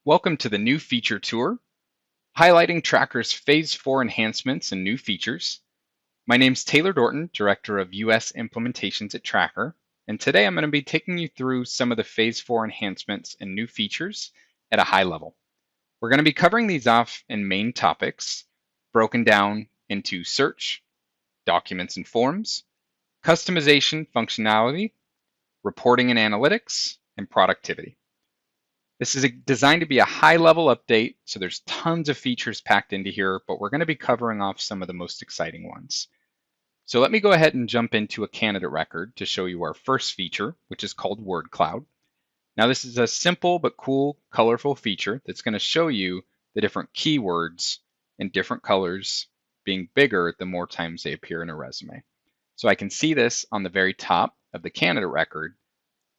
Welcome to the new feature tour, highlighting Tracker's Phase 4 enhancements and new features. My name's Taylor Dorton, Director of US Implementations at Tracker, and today I'm going to be taking you through some of the Phase 4 enhancements and new features at a high level. We're going to be covering these off in main topics, broken down into search, documents and forms, customization functionality, reporting and analytics, and productivity. This is designed to be a high-level update, so there's tons of features packed into here, but we're going to be covering off some of the most exciting ones. So let me go ahead and jump into a candidate record to show you our first feature, which is called Word Cloud. Now this is a simple but cool, colorful feature that's going to show you the different keywords in different colors being bigger the more times they appear in a resume. So I can see this on the very top of the candidate record.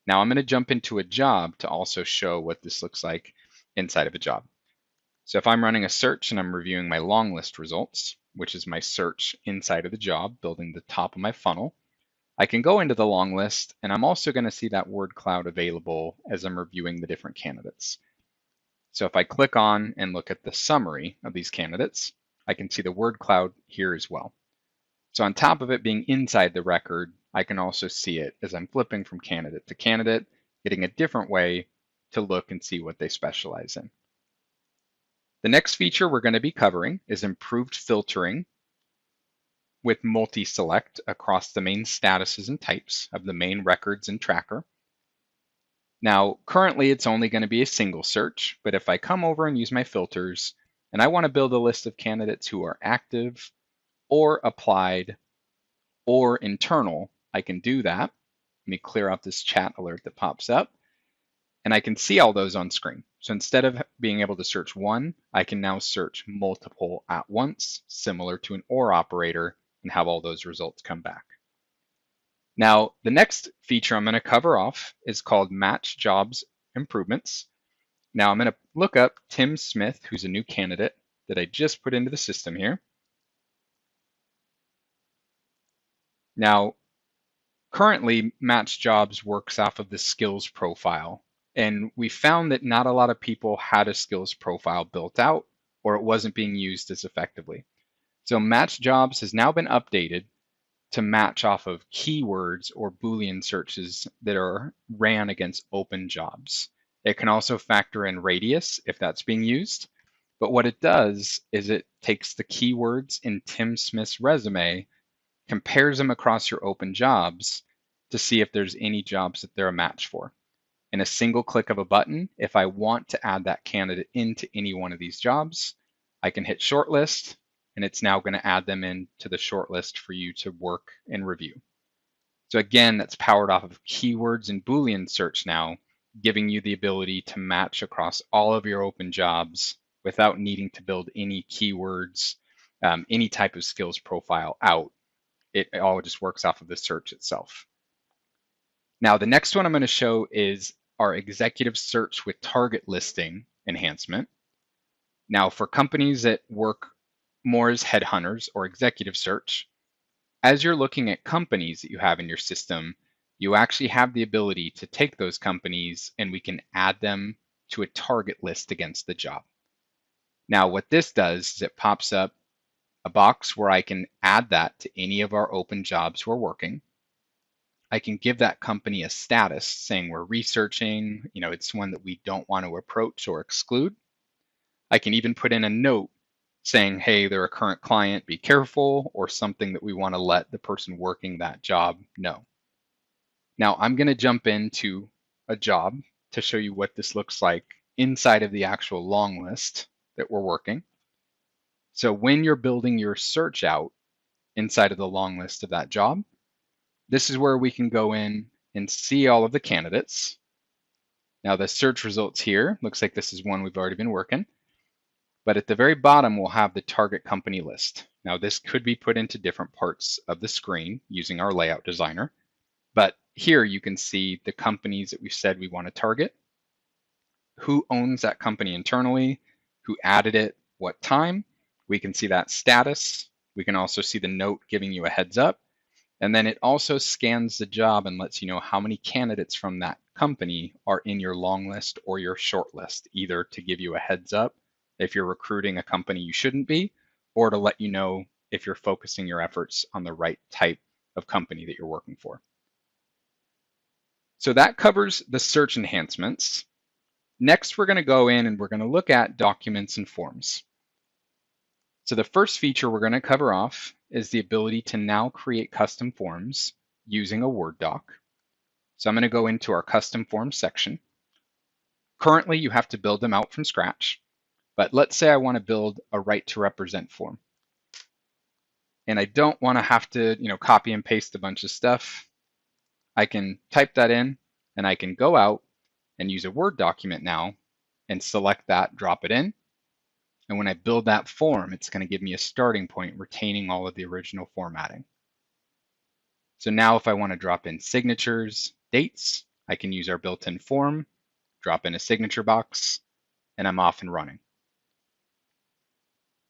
Now I'm going to jump into a job to also show what this looks like inside of a job. So if I'm running a search and I'm reviewing my long list results, which is my search inside of the job, building the top of my funnel, I can go into the long list and I'm also going to see that word cloud available as I'm reviewing the different candidates. So if I click on and look at the summary of these candidates, I can see the word cloud here as well. So on top of it being inside the record, I can also see it as I'm flipping from candidate to candidate, getting a different way to look and see what they specialize in. The next feature we're going to be covering is improved filtering with multi-select across the main statuses and types of the main records and Tracker. Now, currently it's only going to be a single search, but if I come over and use my filters and I want to build a list of candidates who are active or applied or internal, I can do that. Let me clear out this chat alert that pops up, and I can see all those on screen. So instead of being able to search one, I can now search multiple at once, similar to an OR operator, and have all those results come back. Now, the next feature I'm going to cover off is called Match Jobs Improvements. Now I'm going to look up Tim Smith, who's a new candidate that I just put into the system here. Now, currently, Match Jobs works off of the skills profile, and we found that not a lot of people had a skills profile built out, or it wasn't being used as effectively. So Match Jobs has now been updated to match off of keywords or Boolean searches that are ran against open jobs. It can also factor in radius if that's being used, but what it does is it takes the keywords in Tim Smith's resume, compares them across your open jobs to see if there's any jobs that they're a match for. In a single click of a button, if I want to add that candidate into any one of these jobs, I can hit shortlist, and it's now going to add them into the shortlist for you to work and review. So again, that's powered off of keywords and Boolean search now, giving you the ability to match across all of your open jobs without needing to build any keywords, any type of skills profile out. It all just works off of the search itself. Now, the next one I'm going to show is our executive search with target listing enhancement. Now, for companies that work more as headhunters or executive search, as you're looking at companies that you have in your system, you actually have the ability to take those companies and we can add them to a target list against the job. Now, what this does is it pops up a box where I can add that to any of our open jobs we're working. I can give that company a status saying we're researching, it's one that we don't want to approach or exclude. I can even put in a note saying, hey, they're a current client, be careful, or something that we want to let the person working that job know. Now I'm going to jump into a job to show you what this looks like inside of the actual long list that we're working. So when you're building your search out inside of the long list of that job, this is where we can go in and see all of the candidates. Now the search results here, looks like this is one we've already been working, but at the very bottom we'll have the target company list. Now this could be put into different parts of the screen using our layout designer, but here you can see the companies that we've said we want to target, who owns that company internally, who added it, what time. We can see that status. We can also see the note giving you a heads up. And then it also scans the job and lets you know how many candidates from that company are in your long list or your short list, either to give you a heads up if you're recruiting a company you shouldn't be, or to let you know if you're focusing your efforts on the right type of company that you're working for. So that covers the search enhancements. Next, we're going to go in and we're going to look at documents and forms. So the first feature we're going to cover off is the ability to now create custom forms using a Word doc. So I'm going to go into our custom forms section. Currently, you have to build them out from scratch, but let's say I want to build a right to represent form. And I don't want to have to, copy and paste a bunch of stuff. I can type that in and I can go out and use a Word document now and select that, drop it in. And when I build that form, it's going to give me a starting point retaining all of the original formatting. So now if I want to drop in signatures, dates, I can use our built-in form, drop in a signature box, and I'm off and running.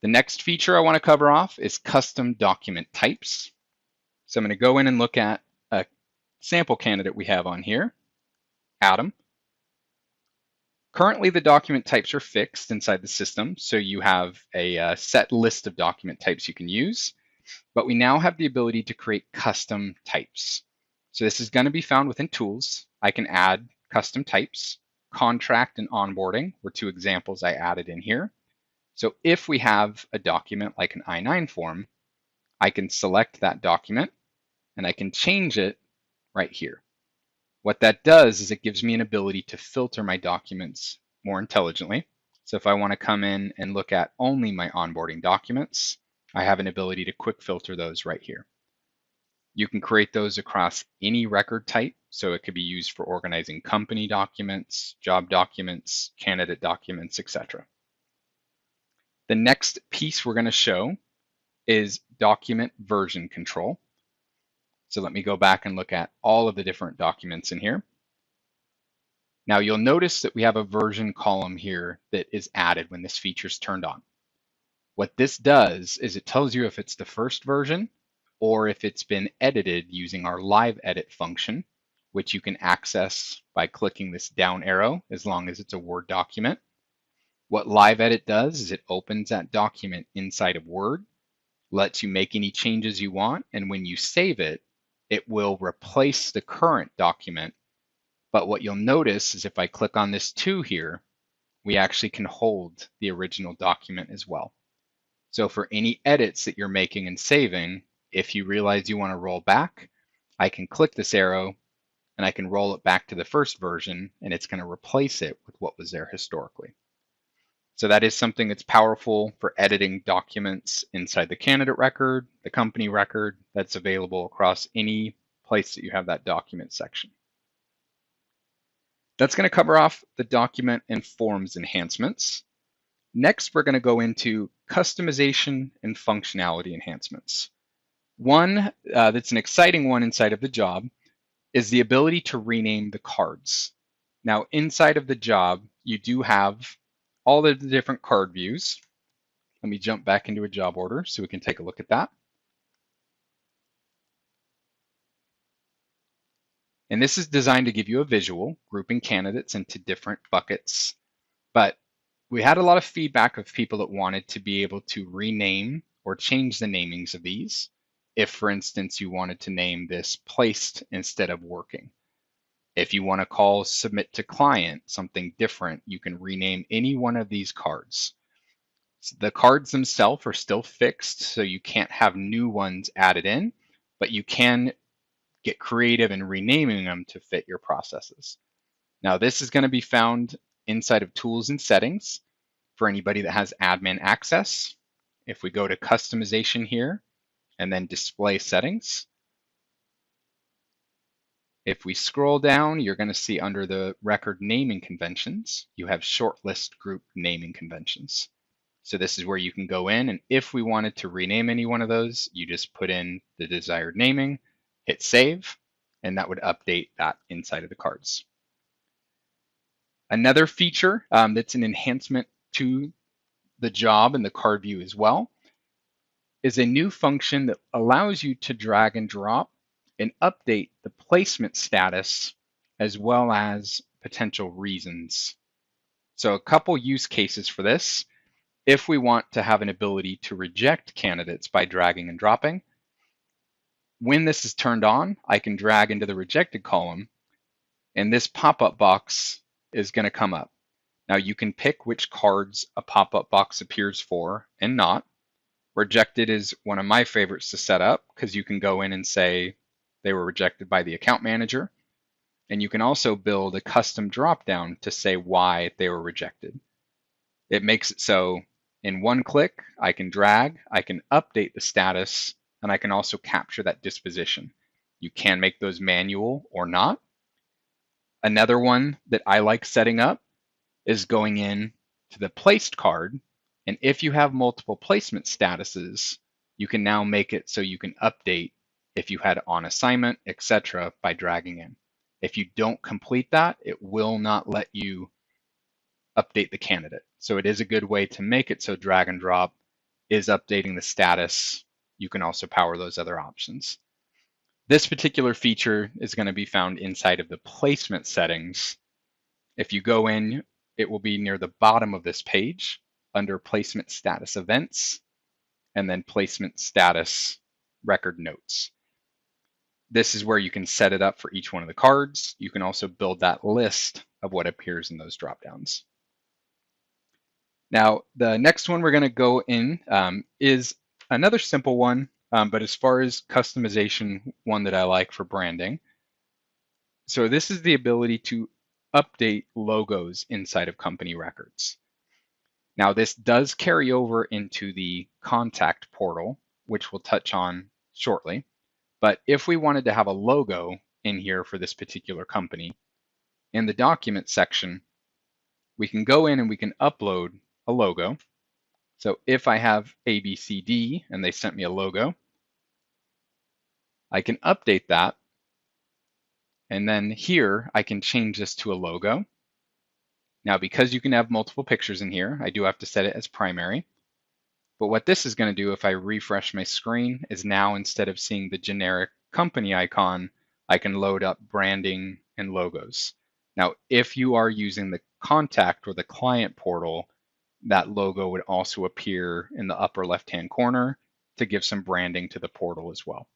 The next feature I want to cover off is custom document types. So I'm going to go in and look at a sample candidate we have on here, Adam. Currently, the document types are fixed inside the system, so you have a set list of document types you can use, but we now have the ability to create custom types. So this is going to be found within Tools. I can add custom types. Contract and onboarding were two examples I added in here. So if we have a document like an I-9 form, I can select that document and I can change it right here. What that does is it gives me an ability to filter my documents more intelligently. So if I want to come in and look at only my onboarding documents, I have an ability to quick filter those right here. You can create those across any record type, so it could be used for organizing company documents, job documents, candidate documents, etc. The next piece we're going to show is document version control. So let me go back and look at all of the different documents in here. Now you'll notice that we have a version column here that is added when this feature is turned on. What this does is it tells you if it's the first version or if it's been edited using our live edit function, which you can access by clicking this down arrow as long as it's a Word document. What live edit does is it opens that document inside of Word, lets you make any changes you want, and when you save it, it will replace the current document. But what you'll notice is if I click on this 2 here, we actually can hold the original document as well. So for any edits that you're making and saving, if you realize you want to roll back, I can click this arrow and I can roll it back to the first version and it's going to replace it with what was there historically. So that is something that's powerful for editing documents inside the candidate record, the company record, that's available across any place that you have that document section. That's going to cover off the document and forms enhancements. Next, we're going to go into customization and functionality enhancements. One that's an exciting one inside of the job is the ability to rename the cards. Now, inside of the job, you do have all of the different card views. Let me jump back into a job order so we can take a look at that. And this is designed to give you a visual, grouping candidates into different buckets. But we had a lot of feedback of people that wanted to be able to rename or change the namings of these. If, for instance, you wanted to name this placed instead of working. If you want to call submit to client something different, you can rename any one of these cards. So the cards themselves are still fixed, so you can't have new ones added in, but you can get creative in renaming them to fit your processes. Now, this is going to be found inside of Tools and Settings for anybody that has admin access. If we go to Customization here and then Display Settings, if we scroll down, you're going to see under the record naming conventions, you have shortlist group naming conventions. So this is where you can go in, and if we wanted to rename any one of those, you just put in the desired naming, hit save, and that would update that inside of the cards. Another feature that's an enhancement to the job and the card view as well is a new function that allows you to drag and drop and update the placement status as well as potential reasons. So a couple use cases for this. If we want to have an ability to reject candidates by dragging and dropping, when this is turned on, I can drag into the rejected column, and this pop-up box is going to come up. Now you can pick which cards a pop-up box appears for and not. Rejected is one of my favorites to set up because you can go in and say they were rejected by the account manager. And you can also build a custom dropdown to say why they were rejected. It makes it so in one click, I can drag, I can update the status, and I can also capture that disposition. You can make those manual or not. Another one that I like setting up is going in to the placed card. And if you have multiple placement statuses, you can now make it so you can update if you had on assignment, etc. by dragging in. If you don't complete that, it will not let you update the candidate. So it is a good way to make it so drag and drop is updating the status. You can also power those other options. This particular feature is going to be found inside of the placement settings. If you go in, it will be near the bottom of this page under placement status events and then placement status record notes. This is where you can set it up for each one of the cards. You can also build that list of what appears in those dropdowns. Now, the next one we're going to go in is another simple one, but as far as customization, one that I like for branding. So this is the ability to update logos inside of company records. Now, this does carry over into the contact portal, which we'll touch on shortly. But if we wanted to have a logo in here for this particular company, in the document section, we can go in and we can upload a logo. So if I have ABCD and they sent me a logo, I can update that. And then here I can change this to a logo. Now, because you can have multiple pictures in here, I do have to set it as primary. But what this is going to do if I refresh my screen is now instead of seeing the generic company icon, I can load up branding and logos. Now, if you are using the contact or the client portal, that logo would also appear in the upper left-hand corner to give some branding to the portal as well.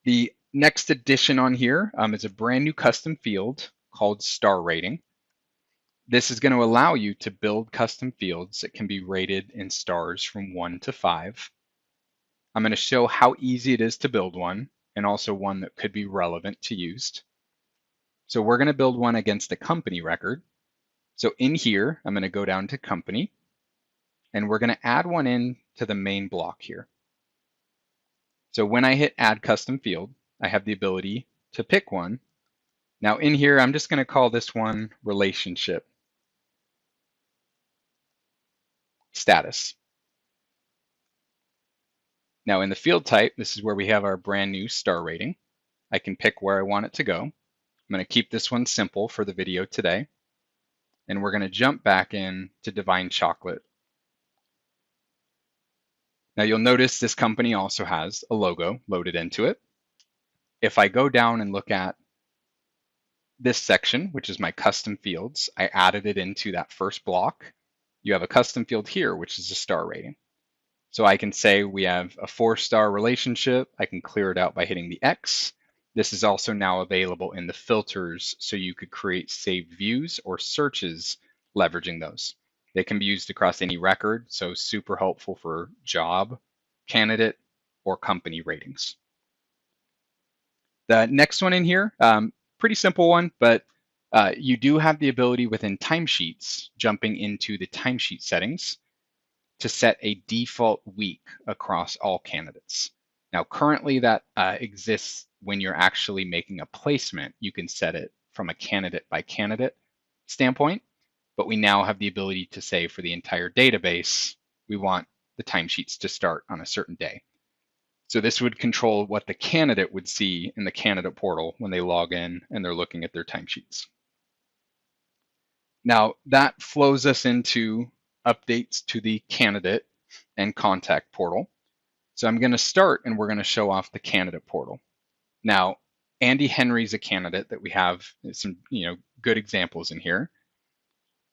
The next addition on here is a brand new custom field called Star Rating. This is going to allow you to build custom fields that can be rated in stars from 1 to 5. I'm going to show how easy it is to build one and also one that could be relevant to use. So we're going to build one against a company record. So in here, I'm going to go down to company and we're going to add one in to the main block here. So when I hit add custom field, I have the ability to pick one. Now in here, I'm just going to call this one relationship status. Now in the field type, this is where we have our brand new star rating. I can pick where I want it to go. I'm going to keep this one simple for the video today. And we're going to jump back in to Divine Chocolate. Now you'll notice this company also has a logo loaded into it. If I go down and look at this section, which is my custom fields, I added it into that first block. You have a custom field here, which is a star rating. So I can say we have a 4-star relationship. I can clear it out by hitting the X. This is also now available in the filters, so you could create saved views or searches leveraging those. They can be used across any record, so super helpful for job, candidate, or company ratings. The next one in here, pretty simple one, but you do have the ability within timesheets, jumping into the timesheet settings, to set a default week across all candidates. Now, currently that exists when you're actually making a placement. You can set it from a candidate by candidate standpoint, but we now have the ability to say for the entire database, we want the timesheets to start on a certain day. So this would control what the candidate would see in the candidate portal when they log in and they're looking at their timesheets. Now that flows us into updates to the candidate and contact portal. So I'm going to start and we're going to show off the candidate portal. Now, Andy Henry's a candidate that we have some good examples in here.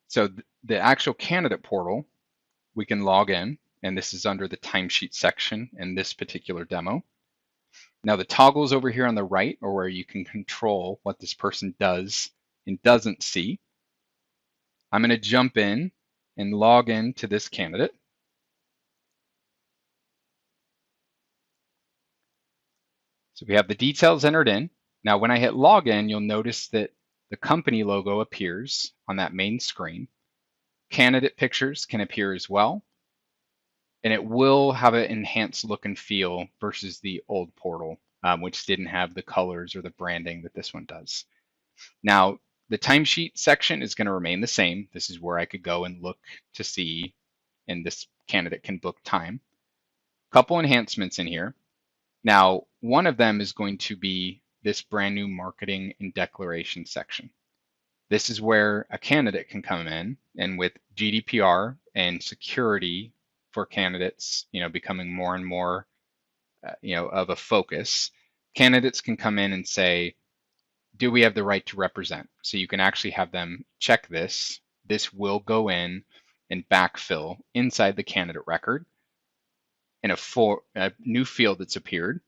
So the actual candidate portal, we can log in, and this is under the timesheet section in this particular demo. Now the toggles over here on the right are where you can control what this person does and doesn't see. I'm going to jump in and log in to this candidate. So we have the details entered in. Now when I hit login, you'll notice that the company logo appears on that main screen. Candidate pictures can appear as well, and it will have an enhanced look and feel versus the old portal, which didn't have the colors or the branding that this one does. Now, the timesheet section is going to remain the same. This is where I could go and look to see, and this candidate can book time. Couple enhancements in here. Now, one of them is going to be this brand new marketing and declaration section. This is where a candidate can come in, and with GDPR and security for candidates, becoming more and more, of a focus, candidates can come in and say, do we have the right to represent? So you can actually have them check this. This will go in and backfill inside the candidate record in a new field that's appeared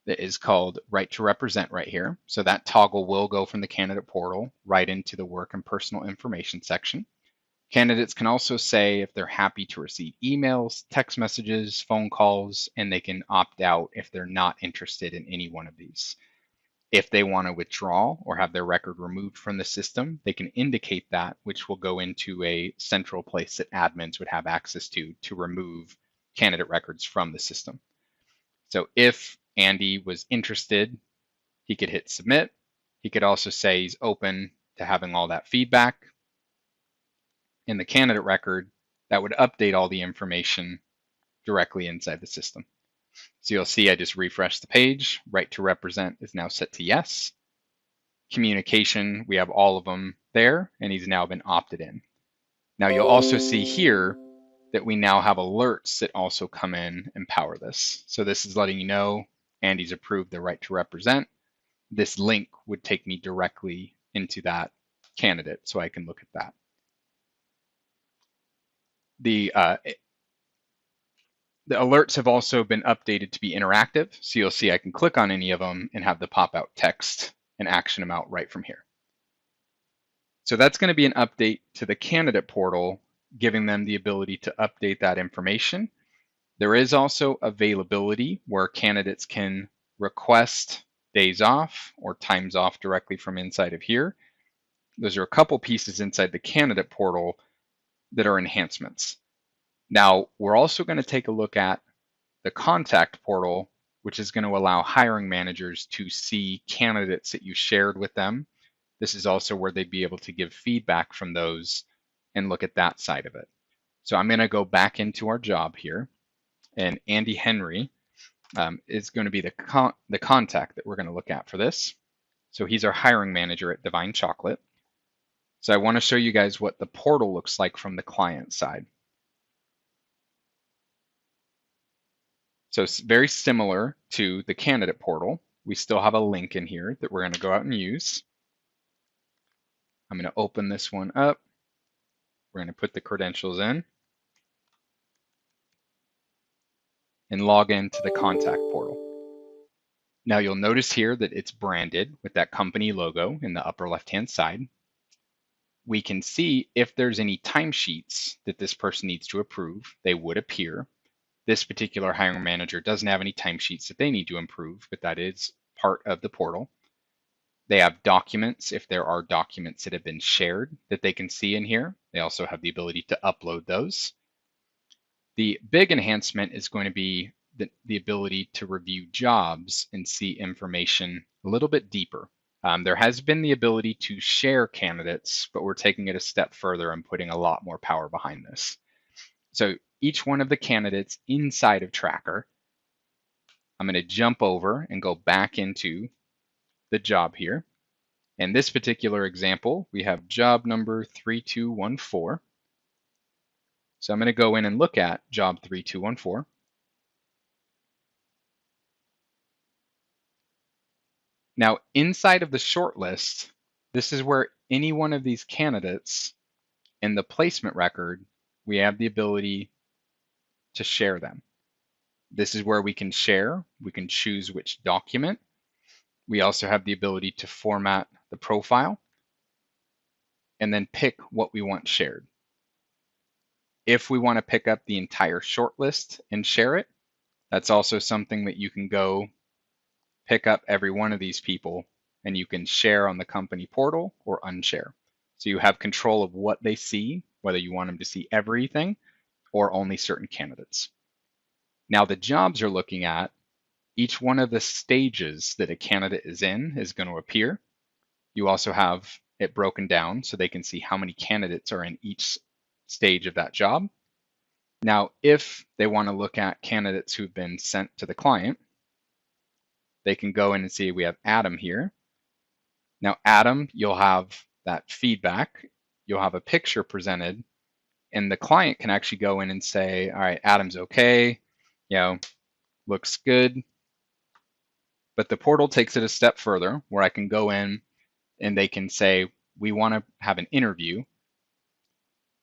that is called right to represent right here. So that toggle will go from the candidate portal right into the work and personal information section. Candidates can also say if they're happy to receive emails, text messages, phone calls, and they can opt out if they're not interested in any one of these. If they want to withdraw or have their record removed from the system, they can indicate that, which will go into a central place that admins would have access to remove candidate records from the system. So if Andy was interested, he could hit submit. He could also say he's open to having all that feedback in the candidate record. That would update all the information directly inside the system. So you'll see I just refreshed the page. Right to represent is now set to yes. Communication, we have all of them there, and he's now been opted in. Now you'll also see here that we now have alerts that also come in and power this. So this is letting you know Andy's approved the right to represent. This link would take me directly into that candidate so I can look at that. The alerts have also been updated to be interactive. So you'll see I can click on any of them and have the pop-out text and action them out right from here. So that's going to be an update to the candidate portal, giving them the ability to update that information. There is also availability where candidates can request days off or times off directly from inside of here. Those are a couple pieces inside the candidate portal that are enhancements. Now, we're also going to take a look at the contact portal, which is going to allow hiring managers to see candidates that you shared with them. This is also where they'd be able to give feedback from those and look at that side of it. So I'm going to go back into our job here, and Andy Henry is going to be the contact that we're going to look at for this. So he's our hiring manager at Divine Chocolate. So I want to show you guys what the portal looks like from the client side. So it's very similar to the candidate portal. We still have a link in here that we're going to go out and use. I'm going to open this one up. We're going to put the credentials in and log into the contact portal. Now you'll notice here that it's branded with that company logo in the upper left-hand side. We can see if there's any timesheets that this person needs to approve, they would appear. This particular hiring manager doesn't have any timesheets that they need to improve, but that is part of the portal. They have documents if there are documents that have been shared that they can see in here. They also have the ability to upload those. The big enhancement is going to be the ability to review jobs and see information a little bit deeper. There has been the ability to share candidates, but we're taking it a step further and putting a lot more power behind this. So each one of the candidates inside of Tracker, I'm going to jump over and go back into the job here. In this particular example, we have job number 3214. So I'm going to go in and look at job 3214. Now, inside of the shortlist, this is where any one of these candidates in the placement record, we have the ability to share them. This is where we can share. We can choose which document. We also have the ability to format the profile and then pick what we want shared. If we want to pick up the entire shortlist and share it, that's also something that you can go pick up every one of these people and you can share on the company portal or unshare. So you have control of what they see, whether you want them to see everything or only certain candidates. Now the jobs you're looking at, each one of the stages that a candidate is in is going to appear. You also have it broken down so they can see how many candidates are in each stage of that job. Now, if they want to look at candidates who've been sent to the client, they can go in and see we have Adam here. Now, Adam, you'll have that feedback. You'll have a picture presented, and the client can actually go in and say, all right, Adam's okay, looks good. But the portal takes it a step further where I can go in and they can say, we want to have an interview.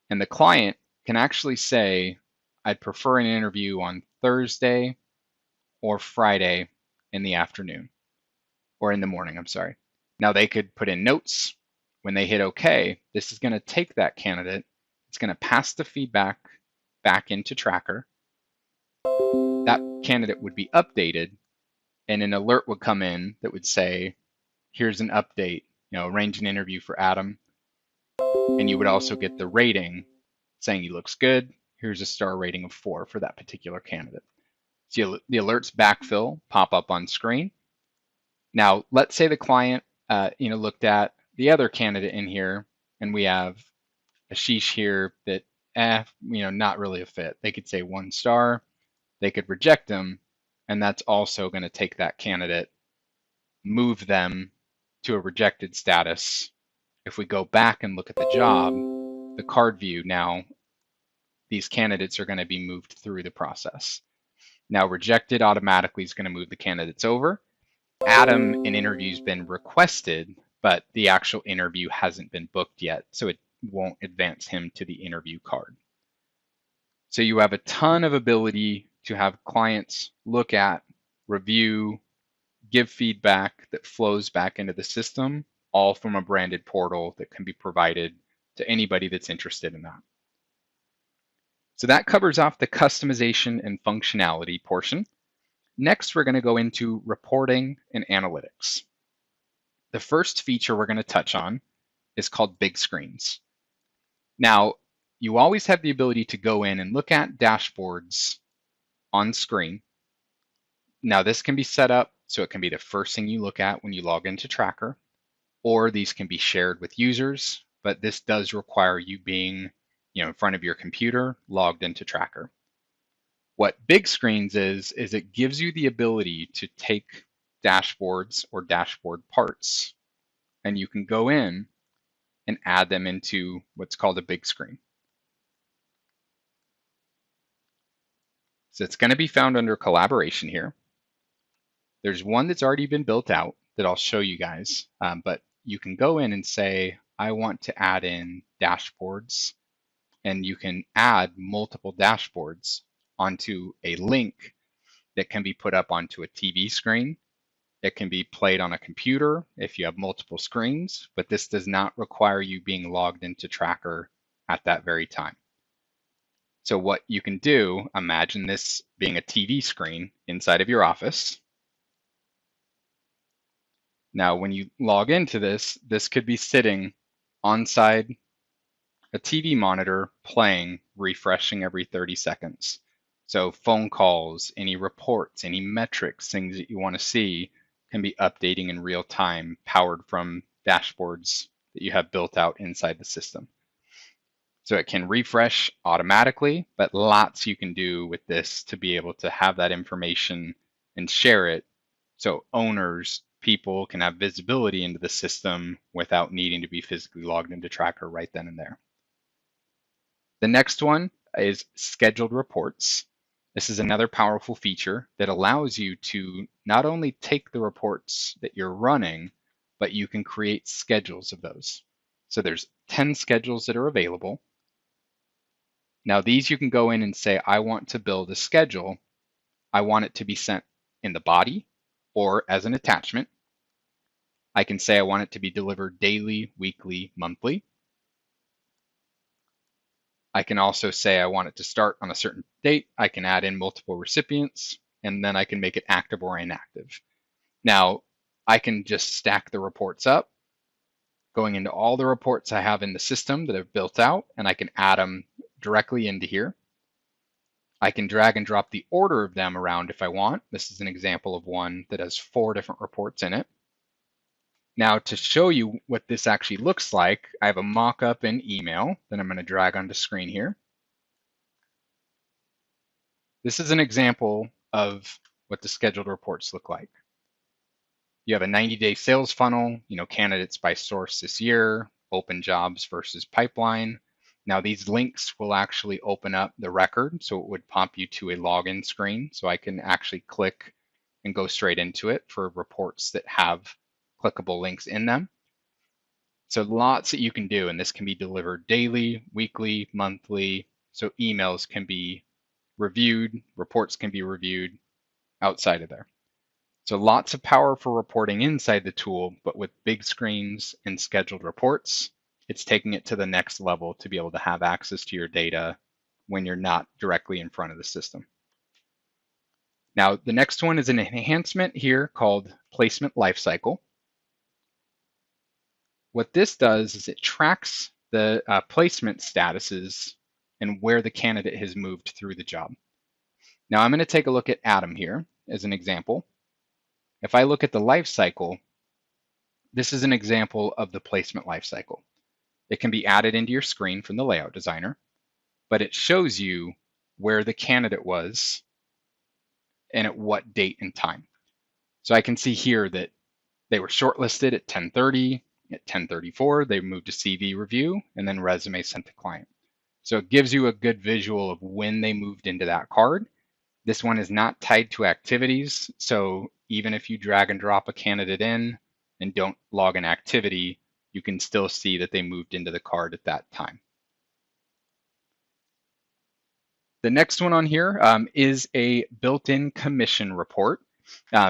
And the client can actually say, I'd prefer an interview on Thursday or Friday in the afternoon, or in the morning, I'm sorry. Now they could put in notes. When they hit OK, this is going to take that candidate. It's going to pass the feedback back into Tracker. That candidate would be updated, and an alert would come in that would say, here's an update, arrange an interview for Adam. And you would also get the rating saying he looks good. Here's a star rating of 4 for that particular candidate. So the alerts backfill pop up on screen. Now, let's say the client looked at the other candidate in here, and we have Ashish here that, not really a fit. They could say 1 star. They could reject them, and that's also going to take that candidate, move them to a rejected status. If we go back and look at the job, the card view now, these candidates are going to be moved through the process. Now, rejected automatically is going to move the candidates over. Adam, an interview's been requested, but the actual interview hasn't been booked yet, so it won't advance him to the interview card. So you have a ton of ability to have clients look at, review, give feedback that flows back into the system, all from a branded portal that can be provided to anybody that's interested in that. So that covers off the customization and functionality portion. Next, we're going to go into reporting and analytics. The first feature we're going to touch on is called big screens. Now, you always have the ability to go in and look at dashboards on screen. Now, this can be set up so it can be the first thing you look at when you log into Tracker, or these can be shared with users, but this does require you being in front of your computer, logged into Tracker. What big screens is it gives you the ability to take dashboards or dashboard parts, and you can go in and add them into what's called a big screen. So it's going to be found under collaboration here. There's one that's already been built out that I'll show you guys, but you can go in and say, I want to add in dashboards, and you can add multiple dashboards onto a link that can be put up onto a TV screen. It can be played on a computer if you have multiple screens, but this does not require you being logged into Tracker at that very time. So what you can do, imagine this being a TV screen inside of your office. Now, when you log into this, this could be sitting onside a TV monitor playing, refreshing every 30 seconds. So phone calls, any reports, any metrics, things that you want to see can be updating in real time, powered from dashboards that you have built out inside the system. So it can refresh automatically, but lots you can do with this to be able to have that information and share it so owners, people can have visibility into the system without needing to be physically logged into Tracker right then and there. The next one is scheduled reports. This is another powerful feature that allows you to not only take the reports that you're running, but you can create schedules of those. So there's 10 schedules that are available. Now these you can go in and say, I want to build a schedule. I want it to be sent in the body or as an attachment. I can say I want it to be delivered daily, weekly, monthly. I can also say I want it to start on a certain date. I can add in multiple recipients, and then I can make it active or inactive. Now, I can just stack the reports up, going into all the reports I have in the system that I've built out, and I can add them directly into here. I can drag and drop the order of them around if I want. This is an example of one that has 4 different reports in it. Now, to show you what this actually looks like, I have a mock-up in email that I'm going to drag onto screen here. This is an example of what the scheduled reports look like. You have a 90-day sales funnel, candidates by source this year, open jobs versus pipeline. Now these links will actually open up the record, so it would pop you to a login screen. So I can actually click and go straight into it for reports that have clickable links in them. So lots that you can do, and this can be delivered daily, weekly, monthly. So emails can be reviewed, reports can be reviewed outside of there. So lots of power for reporting inside the tool, but with big screens and scheduled reports, it's taking it to the next level to be able to have access to your data when you're not directly in front of the system. Now, the next one is an enhancement here called Placement Lifecycle. What this does is it tracks the placement statuses and where the candidate has moved through the job. Now I'm going to take a look at Adam here as an example. If I look at the life cycle, this is an example of the placement life cycle. It can be added into your screen from the layout designer, but it shows you where the candidate was and at what date and time. So I can see here that they were shortlisted at 10:30, at 10:34, they moved to CV review, and then resume sent to client. So it gives you a good visual of when they moved into that card. This one is not tied to activities, so even if you drag and drop a candidate in and don't log an activity, you can still see that they moved into the card at that time. The next one on here is a built-in commission report.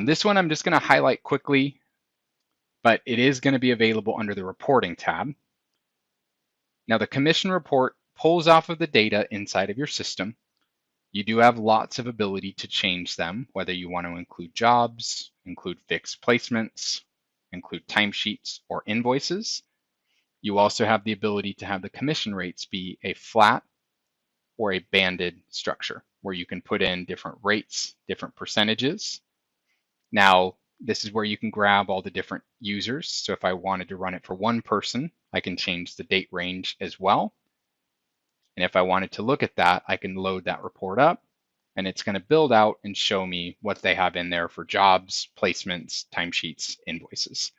This one I'm just going to highlight quickly, but it is going to be available under the reporting tab. Now the commission report pulls off of the data inside of your system. You do have lots of ability to change them, whether you want to include jobs, include fixed placements, include timesheets or invoices. You also have the ability to have the commission rates be a flat or a banded structure where you can put in different rates, different percentages. Now, this is where you can grab all the different users. So if I wanted to run it for one person, I can change the date range as well. And if I wanted to look at that, I can load that report up and it's going to build out and show me what they have in there for jobs, placements, timesheets, invoices.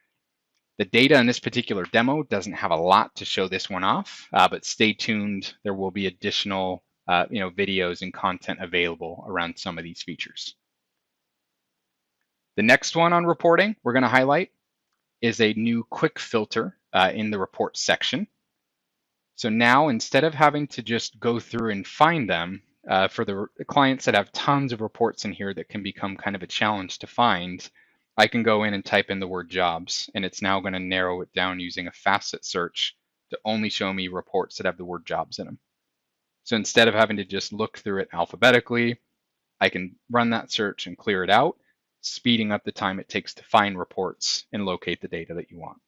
The data in this particular demo doesn't have a lot to show this one off, but stay tuned. There will be additional videos and content available around some of these features. The next one on reporting we're going to highlight is a new quick filter in the report section. So now instead of having to just go through and find them, for the clients that have tons of reports in here that can become kind of a challenge to find, I can go in and type in the word jobs, and it's now going to narrow it down using a facet search to only show me reports that have the word jobs in them. So instead of having to just look through it alphabetically, I can run that search and clear it out, speeding up the time it takes to find reports and locate the data that you want.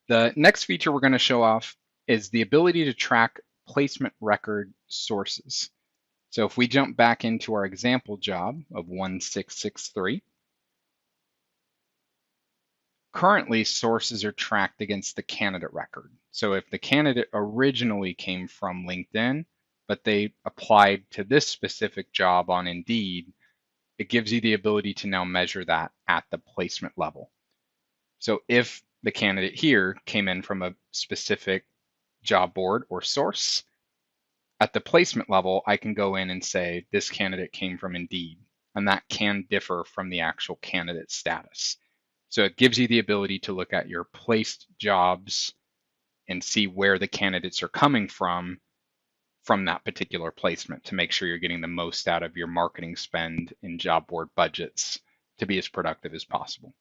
The next feature we're going to show off is the ability to track placement record sources. So if we jump back into our example job of 1663, currently sources are tracked against the candidate record. So if the candidate originally came from LinkedIn, but they applied to this specific job on Indeed, it gives you the ability to now measure that at the placement level. So if the candidate here came in from a specific job board or source, At the placement level, I can go in and say this candidate came from Indeed, and that can differ from the actual candidate status. So it gives you the ability to look at your placed jobs and see where the candidates are coming from that particular placement to make sure you're getting the most out of your marketing spend and job board budgets to be as productive as possible.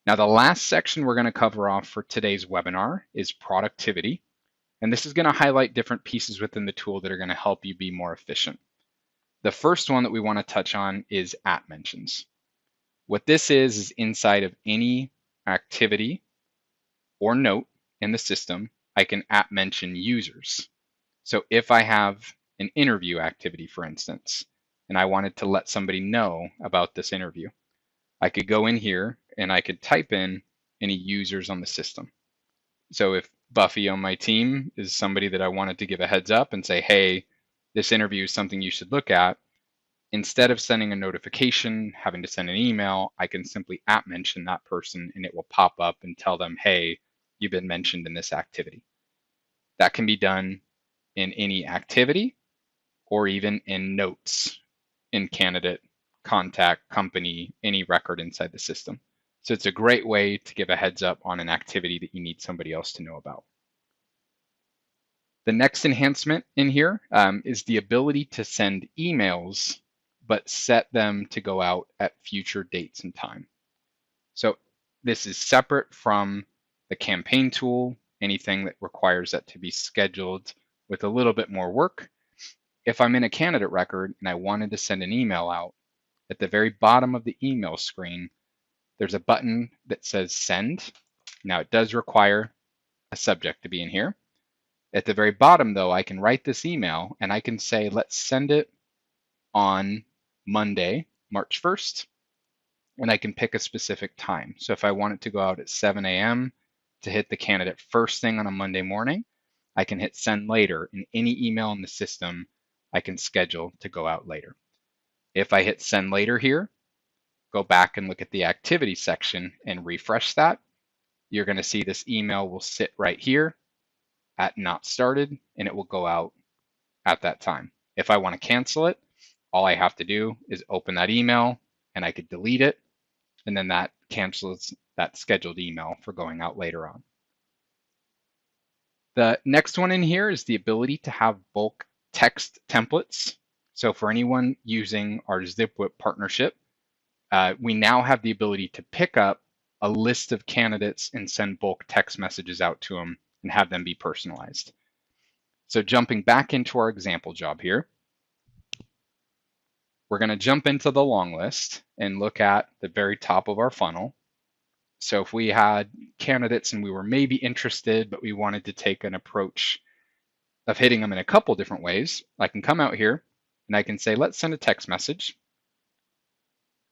Now, the last section we're going to cover off for today's webinar is productivity. And this is going to highlight different pieces within the tool that are going to help you be more efficient. The first one that we want to touch on is @mentions. What this is inside of any activity or note in the system, I can @mention users. So if I have an interview activity, for instance, and I wanted to let somebody know about this interview, I could go in here and I could type in any users on the system. So if Buffy on my team is somebody that I wanted to give a heads up and say, hey, this interview is something you should look at, instead of sending a notification, having to send an email, I can simply @mention that person and it will pop up and tell them, hey, you've been mentioned in this activity. That can be done in any activity or even in notes in candidate, contact, company, any record inside the system. So it's a great way to give a heads up on an activity that you need somebody else to know about. The next enhancement in here is the ability to send emails, but set them to go out at future dates and time. So this is separate from the campaign tool, anything that requires that to be scheduled with a little bit more work. If I'm in a candidate record and I wanted to send an email out, at the very bottom of the email screen, there's a button that says send. Now it does require a subject to be in here. At the very bottom though, I can write this email and I can say, let's send it on Monday, March 1st, and I can pick a specific time. So if I want it to go out at 7 a.m. to hit the candidate first thing on a Monday morning, I can hit send later, and any email in the system I can schedule to go out later. If I hit send later here, go back and look at the activity section and refresh that, you're going to see this email will sit right here at not started, and it will go out at that time. If I want to cancel it, all I have to do is open that email and I could delete it, and then that cancels that scheduled email for going out later on. The next one in here is the ability to have bulk text templates. So for anyone using our Zipwhip partnership, we now have the ability to pick up a list of candidates and send bulk text messages out to them and have them be personalized. So jumping back into our example job here, we're going to jump into the long list and look at the very top of our funnel. So if we had candidates and we were maybe interested, but we wanted to take an approach of hitting them in a couple different ways, I can come out here and I can say, let's send a text message.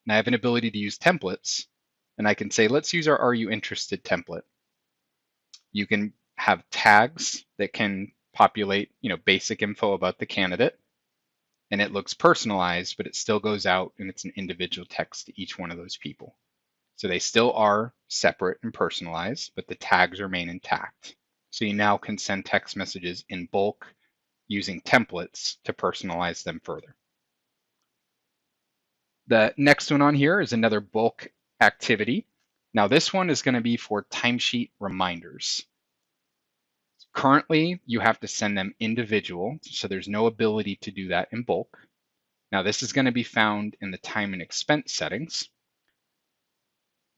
And I have an ability to use templates, and I can say, let's use our Are You Interested template. You can have tags that can populate, basic info about the candidate, and it looks personalized, but it still goes out and it's an individual text to each one of those people. So they still are separate and personalized, but the tags remain intact. So you now can send text messages in bulk using templates to personalize them further. The next one on here is another bulk activity. Now this one is going to be for timesheet reminders. Currently, you have to send them individual, so there's no ability to do that in bulk. Now this is going to be found in the time and expense settings.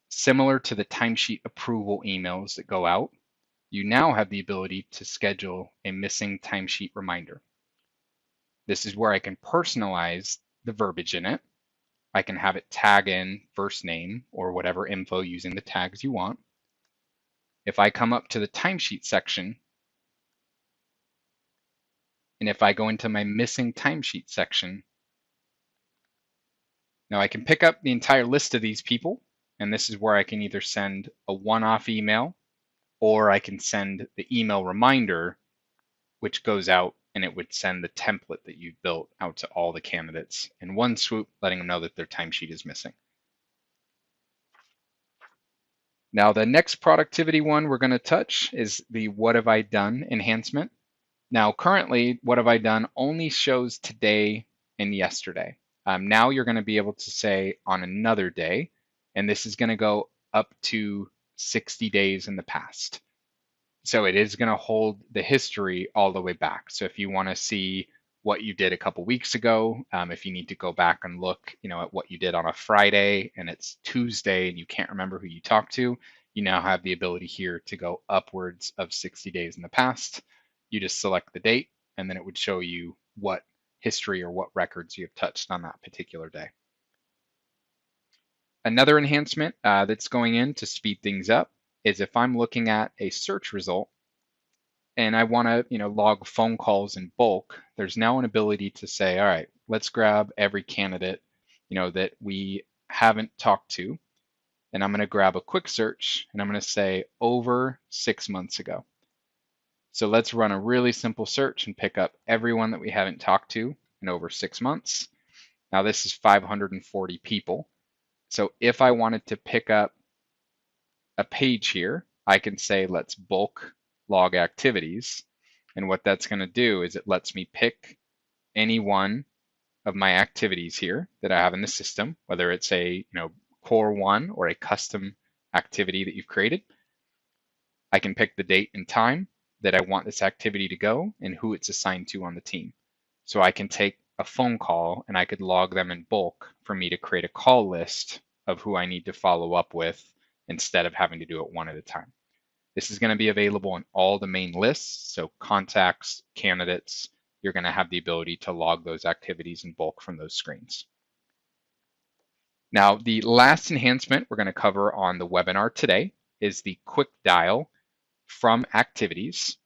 Similar to the timesheet approval emails that go out, you now have the ability to schedule a missing timesheet reminder. This is where I can personalize the verbiage in it. I can have it tag in first name or whatever info using the tags you want. If I come up to the timesheet section, and if I go into my missing timesheet section, now I can pick up the entire list of these people, and this is where I can either send a one-off email or I can send the email reminder, which goes out and it would send the template that you've built out to all the candidates in one swoop, letting them know that their timesheet is missing. Now the next productivity one we're going to touch is the What Have I Done enhancement. Now, currently, what have I done only shows today and yesterday. Now you're going to be able to say on another day, and this is going to go up to 60 days in the past. So it is going to hold the history all the way back. So if you want to see what you did a couple weeks ago, if you need to go back and look, at what you did on a Friday and it's Tuesday and you can't remember who you talked to, you now have the ability here to go upwards of 60 days in the past. You just select the date and then it would show you what history or what records you have touched on that particular day. Another enhancement that's going in to speed things up is if I'm looking at a search result and I want to, log phone calls in bulk, there's now an ability to say, all right, let's grab every candidate, that we haven't talked to, and I'm going to grab a quick search and I'm going to say over 6 months ago. So let's run a really simple search and pick up everyone that we haven't talked to in over 6 months. Now this is 540 people. So if I wanted to pick up a page here, I can say let's bulk log activities. And what that's going to do is it lets me pick any one of my activities here that I have in the system, whether it's a core one or a custom activity that you've created. I can pick the date and time that I want this activity to go and who it's assigned to on the team. So I can take a phone call and I could log them in bulk for me to create a call list of who I need to follow up with instead of having to do it one at a time. This is going to be available in all the main lists, so contacts, candidates, you're going to have the ability to log those activities in bulk from those screens. Now, the last enhancement we're going to cover on the webinar today is the quick dial from activities.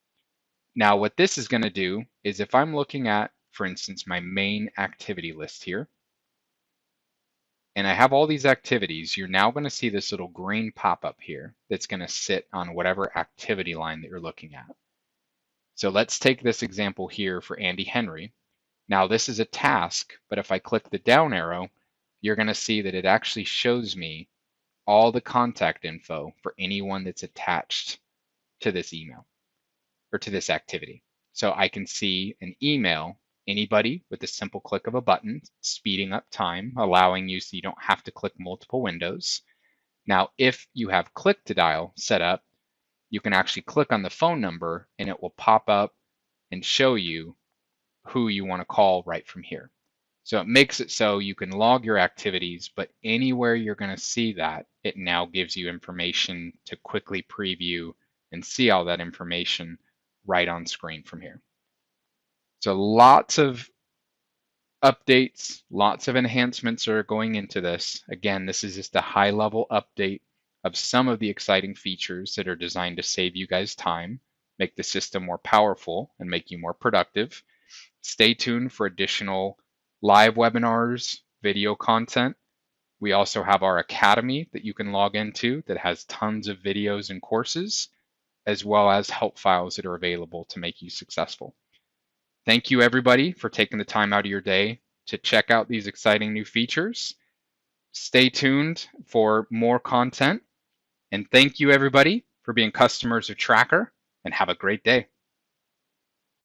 Now, what this is going to do is if I'm looking at, for instance, my main activity list here, and I have all these activities, you're now going to see this little green pop-up here that's going to sit on whatever activity line that you're looking at. So let's take this example here for Andy Henry. Now this is a task, but if I click the down arrow, you're going to see that it actually shows me all the contact info for anyone that's attached to this email or to this activity. So I can see an email anybody with a simple click of a button, speeding up time, allowing you so you don't have to click multiple windows. Now, if you have click to dial set up, you can actually click on the phone number and it will pop up and show you who you want to call right from here. So it makes it so you can log your activities, but anywhere you're going to see that, it now gives you information to quickly preview and see all that information right on screen from here. So lots of updates, lots of enhancements are going into this. Again, this is just a high-level update of some of the exciting features that are designed to save you guys time, make the system more powerful, and make you more productive. Stay tuned for additional live webinars, video content. We also have our academy that you can log into that has tons of videos and courses, as well as help files that are available to make you successful. Thank you, everybody, for taking the time out of your day to check out these exciting new features. Stay tuned for more content. And thank you, everybody, for being customers of Tracker, and have a great day.